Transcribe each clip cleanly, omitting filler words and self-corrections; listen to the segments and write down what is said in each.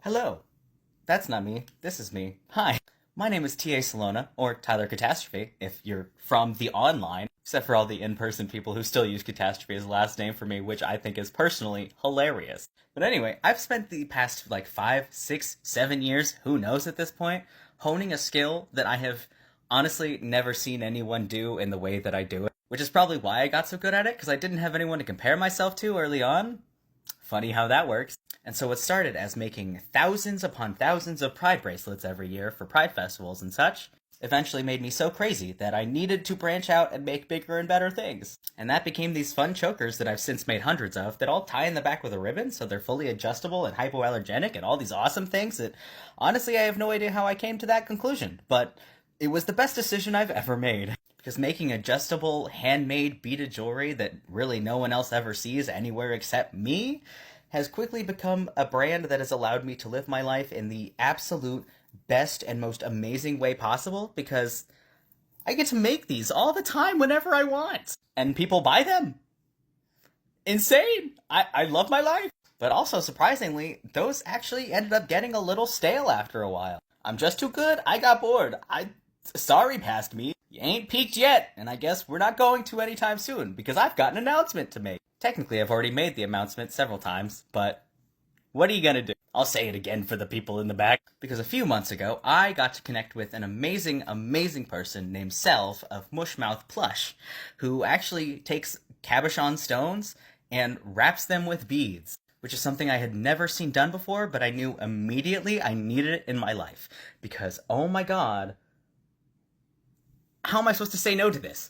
Hello. That's not me. This is me. Hi. My name is T.A. Salona, or Tyler Catastrophe, if you're from the online, except for all the in-person people who still use Catastrophe as a last name for me, which I think is personally hilarious. But anyway, I've spent the past, 5, 6, 7 years, who knows at this point, honing a skill that I have honestly never seen anyone do in the way that I do it, which is probably why I got so good at it, because I didn't have anyone to compare myself to early on. Funny how that works. And so it started as making thousands upon thousands of Pride bracelets every year for Pride festivals and such, eventually made me so crazy that I needed to branch out and make bigger and better things. And that became these fun chokers that I've since made hundreds of that all tie in the back with a ribbon so they're fully adjustable and hypoallergenic and all these awesome things that honestly I have no idea how I came to that conclusion, but it was the best decision I've ever made. Because making adjustable, handmade beaded jewelry that really no one else ever sees anywhere except me has quickly become a brand that has allowed me to live my life in the absolute best and most amazing way possible because I get to make these all the time whenever I want. And people buy them. Insane! I love my life. But also, surprisingly, those actually ended up getting a little stale after a while. I'm just too good, I got bored. Sorry, past me. You ain't peaked yet, and I guess we're not going to anytime soon, because I've got an announcement to make. Technically, I've already made the announcement several times, but what are you gonna do? I'll say it again for the people in the back. Because a few months ago, I got to connect with an amazing, amazing person named Selv of Mushmouth Plush, who actually takes cabochon stones and wraps them with beads, which is something I had never seen done before, but I knew immediately I needed it in my life. Because, oh my god, how am I supposed to say no to this?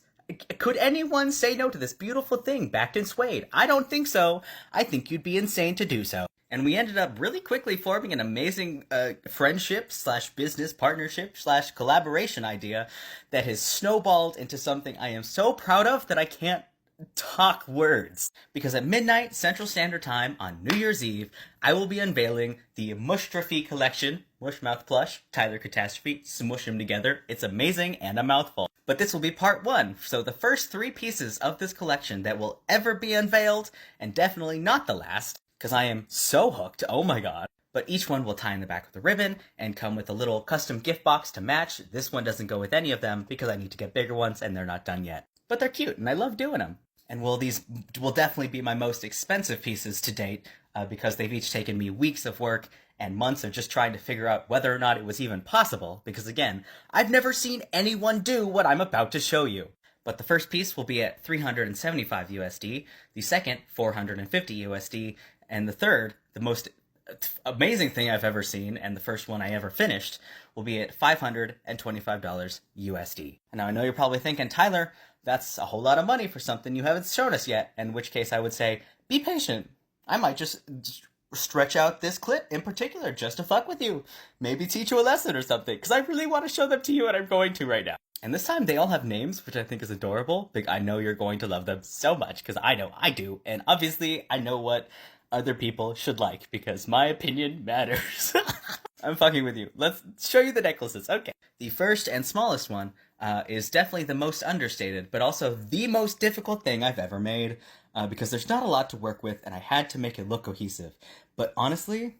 Could anyone say no to this beautiful thing backed in suede? I don't think so. I think you'd be insane to do so. And we ended up really quickly forming an amazing friendship slash business partnership slash collaboration idea that has snowballed into something I am so proud of that I can't talk words. Because at midnight Central Standard Time on New Year's Eve, I will be unveiling the Mushtrophy collection, Mushmouth Plush, Tyler Catastrophe, smush them together. It's amazing and a mouthful. But this will be part one, so the first 3 pieces of this collection that will ever be unveiled, and definitely not the last, because I am so hooked, oh my god. But each one will tie in the back with a ribbon, and come with a little custom gift box to match. This one doesn't go with any of them, because I need to get bigger ones, and they're not done yet. But they're cute, and I love doing them. And these will definitely be my most expensive pieces to date, because they've each taken me weeks of work and months of just trying to figure out whether or not it was even possible, because again, I've never seen anyone do what I'm about to show you. But the first piece will be at 375 USD, the second 450 USD, and the third, the most amazing thing I've ever seen, and the first one I ever finished, will be at $525 USD. And now I know you're probably thinking, Tyler, that's a whole lot of money for something you haven't shown us yet, in which case I would say, be patient. I might just stretch out this clip in particular just to fuck with you. Maybe teach you a lesson or something, because I really want to show them to you, and I'm going to right now. And this time they all have names, which I think is adorable. I know you're going to love them so much, because I know I do, and obviously I know what other people should like, because my opinion matters. I'm fucking with you. Let's show you the necklaces. Okay. The first and smallest one is definitely the most understated, but also the most difficult thing I've ever made, because there's not a lot to work with, and I had to make it look cohesive. But honestly,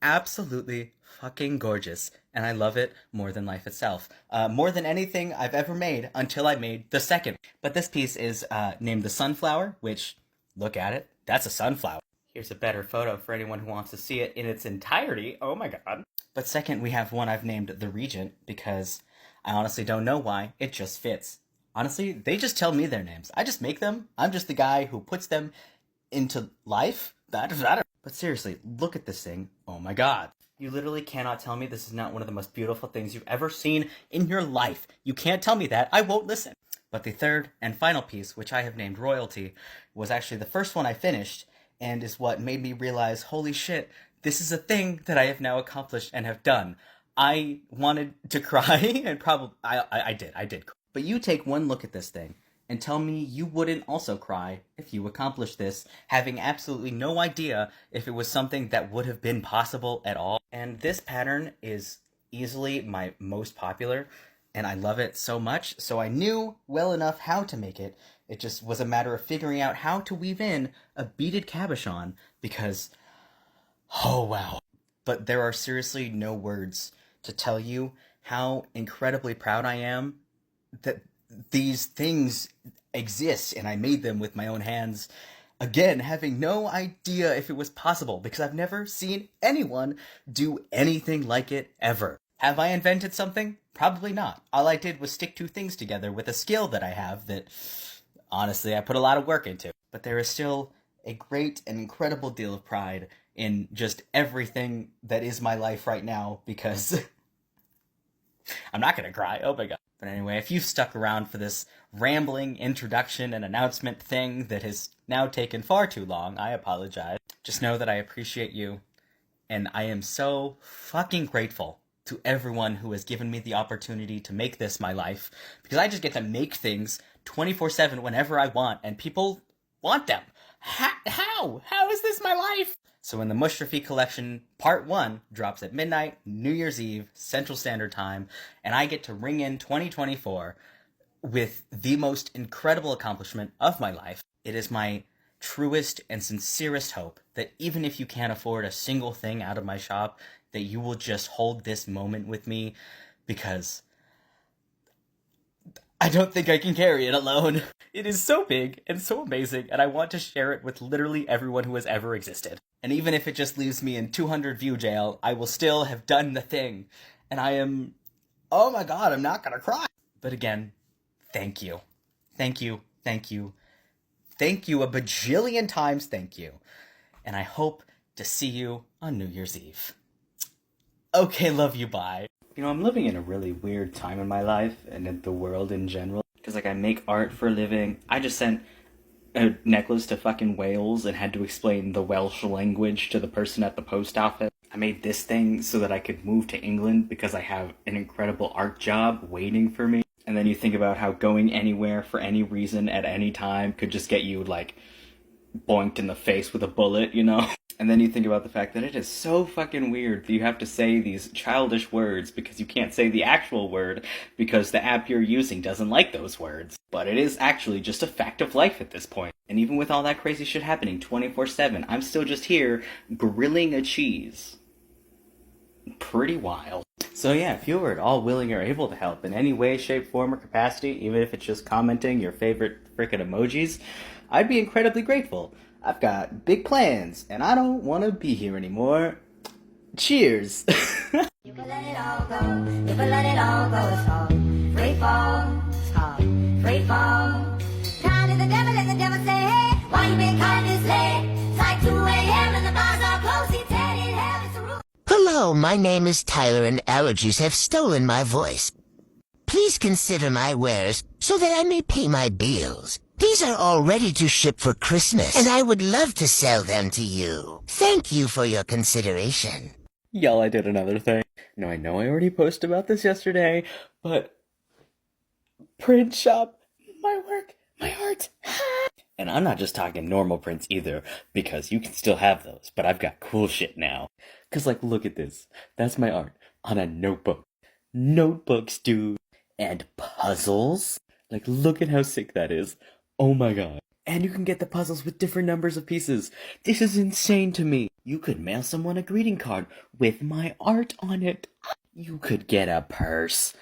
absolutely fucking gorgeous, and I love it more than life itself. More than anything I've ever made until I made the second. But this piece is named the Sunflower, which, look at it, that's a sunflower. Here's a better photo for anyone who wants to see it in its entirety. Oh my god. But second, we have one I've named the Regent, because I honestly don't know why, it just fits. Honestly, they just tell me their names. I just make them. I'm just the guy who puts them into life. But seriously, look at this thing. Oh my god. You literally cannot tell me this is not one of the most beautiful things you've ever seen in your life. You can't tell me that. I won't listen. But the third and final piece, which I have named Royalty, was actually the first one I finished, and is what made me realize, holy shit, this is a thing that I have now accomplished and have done. I wanted to cry, and probably, I did cry. But you take one look at this thing, and tell me you wouldn't also cry if you accomplished this, having absolutely no idea if it was something that would have been possible at all. And this pattern is easily my most popular, and I love it so much, so I knew well enough how to make it. It just was a matter of figuring out how to weave in a beaded cabochon, because Oh, wow. But there are seriously no words to tell you how incredibly proud I am that these things exist and I made them with my own hands. Again, having no idea if it was possible because I've never seen anyone do anything like it ever. Have I invented something? Probably not. All I did was stick two things together with a skill that I have that, honestly, I put a lot of work into. But there is still a great and incredible deal of pride in just everything that is my life right now because I'm not gonna cry. Oh my god. But anyway, if you've stuck around for this rambling introduction and announcement thing that has now taken far too long, I apologize. Just know that I appreciate you, and I am so fucking grateful to everyone who has given me the opportunity to make this my life, because I just get to make things 24/7 whenever I want, and people want them. How? How is this my life? So when the Mushrafy Collection Part 1 drops at midnight, New Year's Eve, Central Standard Time, and I get to ring in 2024 with the most incredible accomplishment of my life, it is my truest and sincerest hope that even if you can't afford a single thing out of my shop, that you will just hold this moment with me, because I don't think I can carry it alone. It is so big and so amazing, and I want to share it with literally everyone who has ever existed. And even if it just leaves me in 200 view jail, I will still have done the thing. And I am... oh my god, I'm not gonna cry. But again, thank you. Thank you. Thank you. Thank you a bajillion times, thank you. And I hope to see you on New Year's Eve. Okay, love you, bye. You know, I'm living in a really weird time in my life and in the world in general. Because, like, I make art for a living. I just sent a necklace to fucking Wales and had to explain the Welsh language to the person at the post office. I made this thing so that I could move to England because I have an incredible art job waiting for me. And then you think about how going anywhere for any reason at any time could just get you, like, boinked in the face with a bullet, you know? And then you think about the fact that it is so fucking weird that you have to say these childish words because you can't say the actual word because the app you're using doesn't like those words. But it is actually just a fact of life at this point. And even with all that crazy shit happening 24/7, I'm still just here grilling a cheese. Pretty wild. So yeah, if you were at all willing or able to help in any way, shape, form, or capacity, even if it's just commenting your favorite frickin' emojis, I'd be incredibly grateful. I've got big plans, and I don't want to be here anymore. Cheers! You can let it all go, you can let it all go, it's called free fall, it's called free fall. Kind of the devil and the devil say, hey, why you been kind this late? It's like 2 a.m. and the bars are closed, he's headed hell, it's a rule. Hello, my name is Tyler and allergies have stolen my voice. Please consider my wares so that I may pay my bills. These are all ready to ship for Christmas, and I would love to sell them to you. Thank you for your consideration. Y'all, I did another thing. Now, I know I already posted about this yesterday, but print shop, my work, my art. And I'm not just talking normal prints either, because you can still have those, but I've got cool shit now. Because, like, look at this. That's my art on a notebook. Notebooks, dude. And puzzles. Like, look at how sick that is. Oh my god. And you can get the puzzles with different numbers of pieces. This is insane to me. You could mail someone a greeting card with my art on it. You could get a purse.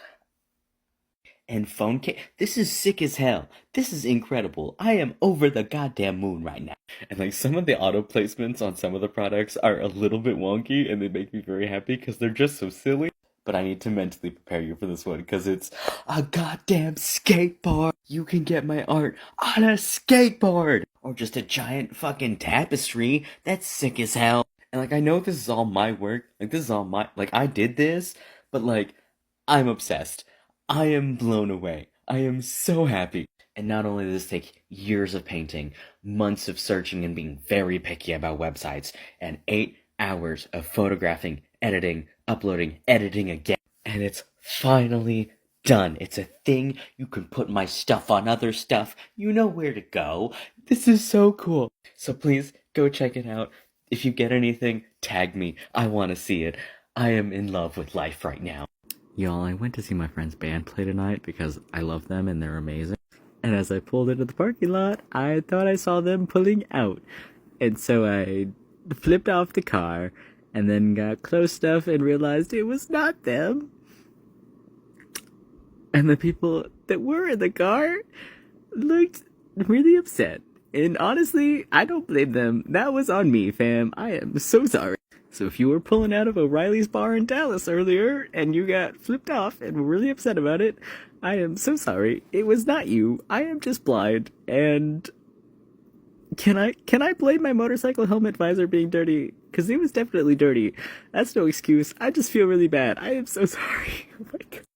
And phone case. This is sick as hell. This is incredible. I am over the goddamn moon right now. And like some of the auto placements on some of the products are a little bit wonky and they make me very happy because they're just so silly. But I need to mentally prepare you for this one because it's a goddamn skateboard. You can get my art on a skateboard. Or just a giant fucking tapestry. That's sick as hell. And like, I know this is all my work. Like, this is all my, like, I did this. But like, I'm obsessed. I am blown away. I am so happy. And not only does this take years of painting, months of searching and being very picky about websites, and 8 hours of photographing, editing, uploading, editing again. And it's finally done. It's a thing. You can put my stuff on other stuff. You know where to go. This is so cool. So please go check it out. If you get anything, tag me. I want to see it. I am in love with life right now. Y'all, I went to see my friend's band play tonight because I love them and they're amazing. And as I pulled into the parking lot, I thought I saw them pulling out. And so I flipped off the car and then got close enough and realized it was not them. And the people that were in the car looked really upset. And honestly, I don't blame them. That was on me, fam. I am so sorry. So if you were pulling out of O'Reilly's bar in Dallas earlier and you got flipped off and were really upset about it, I am so sorry. It was not you. I am just blind. And can I blame my motorcycle helmet visor being dirty? Because it was definitely dirty. That's no excuse. I just feel really bad. I am so sorry. Oh my God.